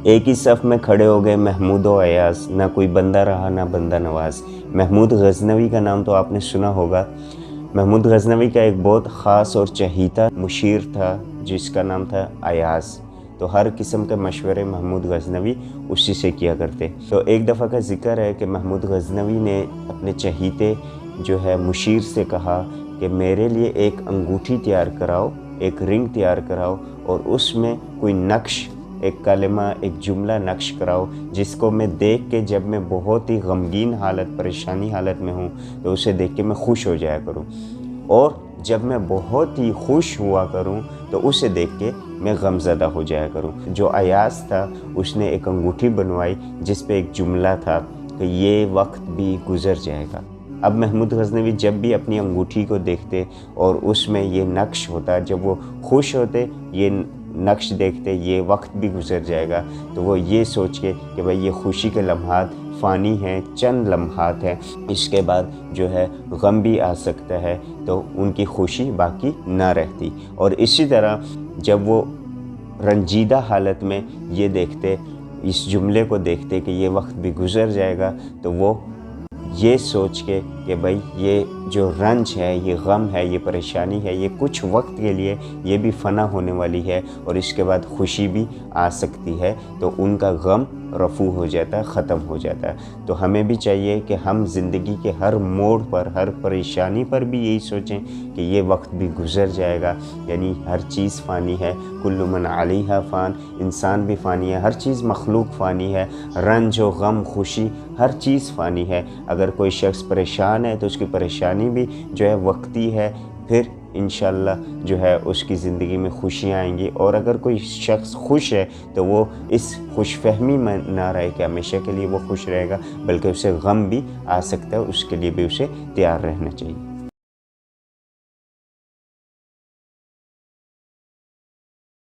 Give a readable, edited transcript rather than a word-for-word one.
ایک ہی صف میں کھڑے ہو گئے محمود و ایاز، نہ کوئی بندہ رہا نہ بندہ نواز۔ محمود غزنوی کا نام تو آپ نے سنا ہوگا۔ محمود غزنوی کا ایک بہت خاص اور چہیتا مشیر تھا جس کا نام تھا ایاز، تو ہر قسم کے مشورے محمود غزنوی اسی سے کیا کرتے۔ تو ایک دفعہ کا ذکر ہے کہ محمود غزنوی نے اپنے چہیتے جو ہے مشیر سے کہا کہ میرے لیے ایک انگوٹھی تیار کراؤ، ایک رنگ تیار کراؤ، اور اس میں کوئی نقش، ایک کلمہ، ایک جملہ نقش کراؤ جس کو میں دیکھ کے جب میں بہت ہی غمگین حالت، پریشانی حالت میں ہوں تو اسے دیکھ کے میں خوش ہو جایا کروں، اور جب میں بہت ہی خوش ہوا کروں تو اسے دیکھ کے میں غم زدہ ہو جایا کروں۔ جو ایاز تھا اس نے ایک انگوٹھی بنوائی جس پہ ایک جملہ تھا کہ یہ وقت بھی گزر جائے گا۔ اب محمود غزنوی جب بھی اپنی انگوٹھی کو دیکھتے اور اس میں یہ نقش ہوتا، جب وہ خوش ہوتے یہ نقش دیکھتے یہ وقت بھی گزر جائے گا، تو وہ یہ سوچ کے کہ بھائی یہ خوشی کے لمحات فانی ہیں، چند لمحات ہیں، اس کے بعد جو ہے غم بھی آ سکتا ہے، تو ان کی خوشی باقی نہ رہتی۔ اور اسی طرح جب وہ رنجیدہ حالت میں یہ دیکھتے، اس جملے کو دیکھتے کہ یہ وقت بھی گزر جائے گا، تو وہ یہ سوچ کے کہ بھائی یہ جو رنج ہے، یہ غم ہے، یہ پریشانی ہے، یہ کچھ وقت کے لیے یہ بھی فنا ہونے والی ہے، اور اس کے بعد خوشی بھی آ سکتی ہے، تو ان کا غم رفع ہو جاتا ہے، ختم ہو جاتا ہے۔ تو ہمیں بھی چاہیے کہ ہم زندگی کے ہر موڑ پر، ہر پریشانی پر بھی یہی سوچیں کہ یہ وقت بھی گزر جائے گا، یعنی ہر چیز فانی ہے، کل من علیہا فان، انسان بھی فانی ہے، ہر چیز مخلوق فانی ہے، رنج و غم، خوشی، ہر چیز فانی ہے۔ اگر کوئی شخص پریشان ہے تو اس کی پریشانی بھی جو ہے وقتی ہے، پھر انشاءاللہ جو ہے اس کی زندگی میں خوشیاں آئیں گی۔ اور اگر کوئی شخص خوش ہے تو وہ اس خوش فہمی میں نہ رہے کہ ہمیشہ کے لیے وہ خوش رہے گا، بلکہ اسے غم بھی آ سکتا ہے، اس کے لیے بھی اسے تیار رہنا چاہیے۔